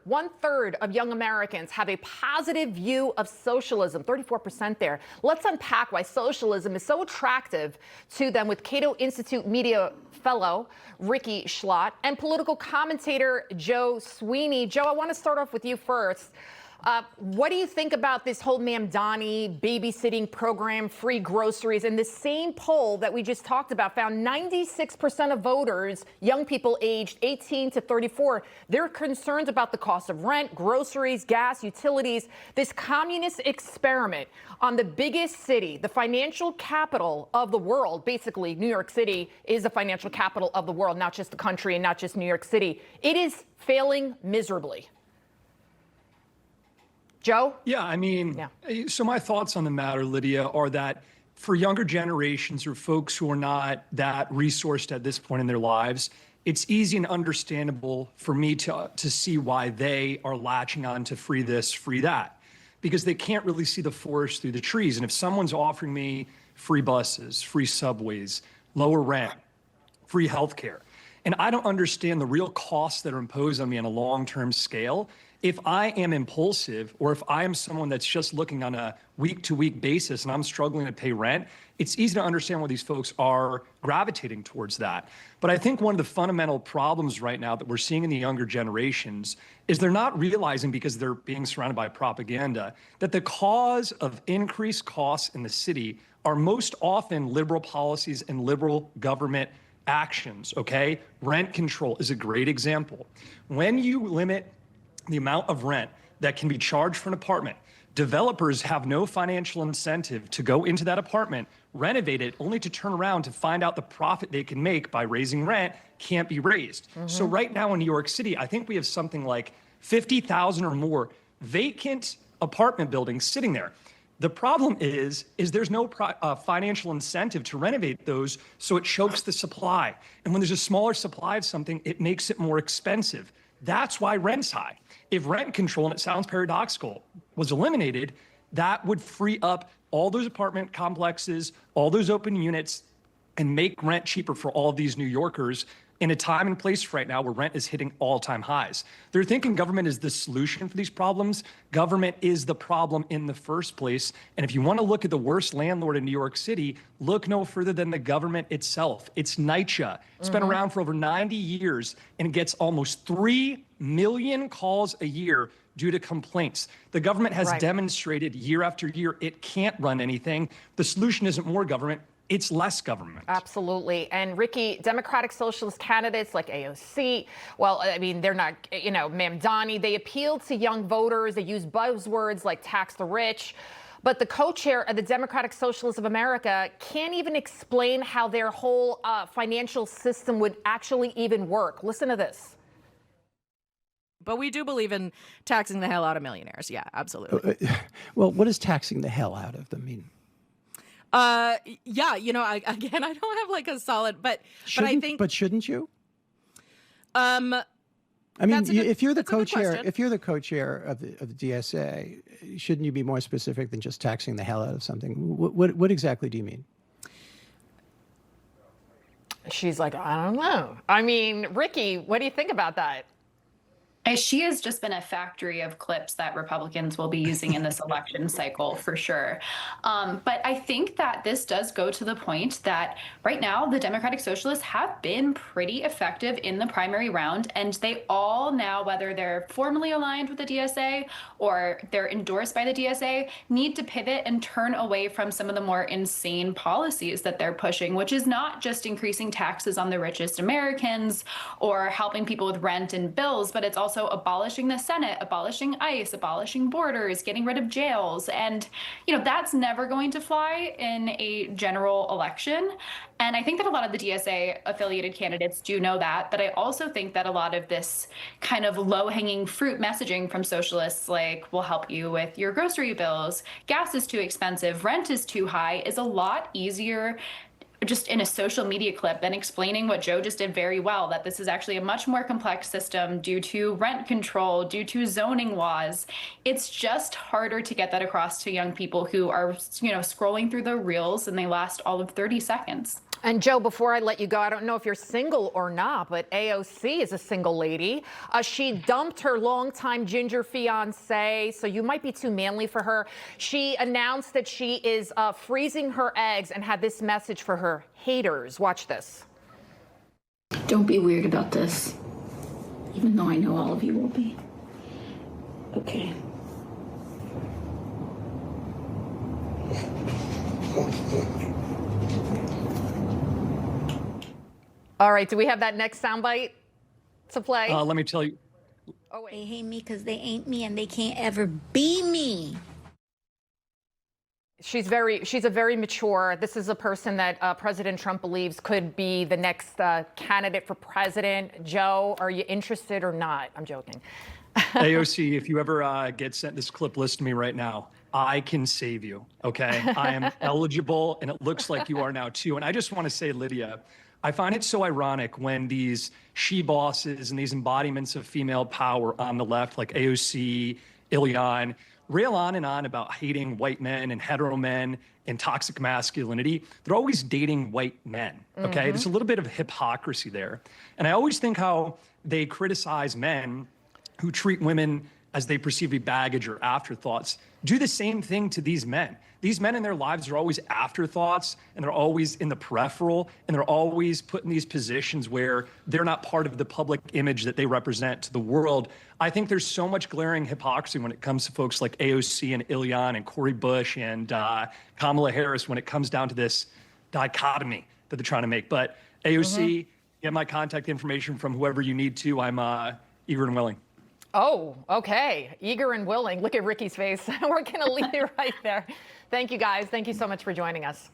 1/3 of young Americans have a positive view of socialism, 34% there. Let's unpack why socialism is so attractive to them with Cato Institute media fellow Ricky Schlott and political commentator Joe Sweeenie. Joe, I want to start off with you first. What do you think about this whole Mamdani babysitting program, free groceries? And the same poll that we just talked about found 96% of voters, young people aged 18 to 34, they're concerned about the cost of rent, groceries, gas, utilities. This communist experiment on the biggest city, the financial capital of the world, basically New York City is the financial capital of the world, not just the country and not just New York City. It is failing miserably. Joe? Yeah, I mean, so my thoughts on the matter, Lydia, are that for younger generations or folks who are not that resourced at this point in their lives, it's easy and understandable for me to see why they are latching on to free this, free that, because they can't really see the forest through the trees. And if someone's offering me free buses, free subways, lower rent, free healthcare, and I don't understand the real costs that are imposed on me on a long-term scale, if I am impulsive or if I am someone that's just looking on a week-to-week basis and I'm struggling to pay rent, it's easy to understand why these folks are gravitating towards that. But I think one of the fundamental problems right now that we're seeing in the younger generations is they're not realizing, because they're being surrounded by propaganda, that the cause of increased costs in the city are most often liberal policies and liberal government actions, okay? Rent control is a great example. When you limit the amount of rent that can be charged for an apartment, developers have no financial incentive to go into that apartment, renovate it, only to turn around to find out the profit they can make by raising rent can't be raised. So right now in New York City, I think we have something like 50,000 or more vacant apartment buildings sitting there. The problem is there's no financial incentive to renovate those, so it chokes the supply. And when there's a smaller supply of something, it makes it more expensive. That's why rent's high. If rent control, and it sounds paradoxical, was eliminated, that would free up all those apartment complexes, all those open units, and make rent cheaper for all of these New Yorkers in a time and place right now where rent is hitting all-time highs. They're thinking government is the solution for these problems. Government is the problem in the first place. And if you want to look at the worst landlord in New York City, look no further than the government itself. It's NYCHA. It's been around for over 90 years and it gets almost 3 million calls a year due to complaints. The government has demonstrated year after year it can't run anything. The solution isn't more government. It's less government. Absolutely. And Ricky, Democratic Socialist candidates like AOC, well, I mean, they're not, you know, Mamdani, they appeal to young voters. They use buzzwords like tax the rich. But the co-chair of the Democratic Socialists of America can't even explain how their whole financial system would actually even work. Listen to this. But we do believe in taxing the hell out of millionaires. Yeah, absolutely. Well, what does taxing the hell out of them mean? Yeah, you know, I don't have like a solid, but I think. But shouldn't you? I mean, if you're the co-chair, of the DSA, shouldn't you be more specific than just taxing the hell out of something? What exactly do you mean? She's like, I don't know. I mean, Ricky, what do you think about that? She has just been a factory of clips that Republicans will be using in this election cycle for sure. But I think that this does go to the point that right now the Democratic Socialists have been pretty effective in the primary round, and they all now, whether they're formally aligned with the DSA or they're endorsed by the DSA, need to pivot and turn away from some of the more insane policies that they're pushing, which is not just increasing taxes on the richest Americans or helping people with rent and bills, but it's also abolishing the Senate, abolishing ICE, abolishing borders, getting rid of jails. And, you know, that's never going to fly in a general election. And I think that a lot of the DSA affiliated candidates do know that. But I also think that a lot of this kind of low-hanging fruit messaging from socialists, like, we'll help you with your grocery bills, gas is too expensive, rent is too high, is a lot easier just in a social media clip than explaining what Joe just did very well, that this is actually a much more complex system due to rent control, due to zoning laws. It's just harder to get that across to young people who are, you know, scrolling through the reels and they last all of 30 seconds. And Joe, before I let you go, I don't know if you're single or not, but AOC is a single lady. She dumped her longtime ginger fiance, so you might be too manly for her. She announced that she is freezing her eggs and had this message for her haters. Watch this. Don't be weird about this, even though I know all of you will be. Okay. All right, do we have that next soundbite to play? Let me tell you. Oh, wait. They hate me because they ain't me and they can't ever be me. She's a very mature. This is a person that President Trump believes could be the next candidate for president. Joe, are you interested or not? I'm joking. AOC, if you ever get sent this clip, listen to me right now. I can save you, okay? I am eligible, and it looks like you are now too. And I just want to say, Lydia, I find it so ironic when these she bosses and these embodiments of female power on the left, like AOC, Ilyan, rail on and on about hating white men and hetero men and toxic masculinity. They're always dating white men, okay? There's a little bit of hypocrisy there. And I always think how they criticize men who treat women as they perceive to be baggage or afterthoughts. Do the same thing to these men. These men in their lives are always afterthoughts, and they're always in the peripheral, and they're always put in these positions where they're not part of the public image that they represent to the world. I think there's so much glaring hypocrisy when it comes to folks like AOC and Ilyan and Cori Bush and Kamala Harris when it comes down to this dichotomy that they're trying to make. But AOC, get my contact information from whoever you need to. I'm eager and willing. Oh, okay. Eager and willing. Look at Ricky's face. We're going to leave it right there. Thank you, guys. Thank you so much for joining us.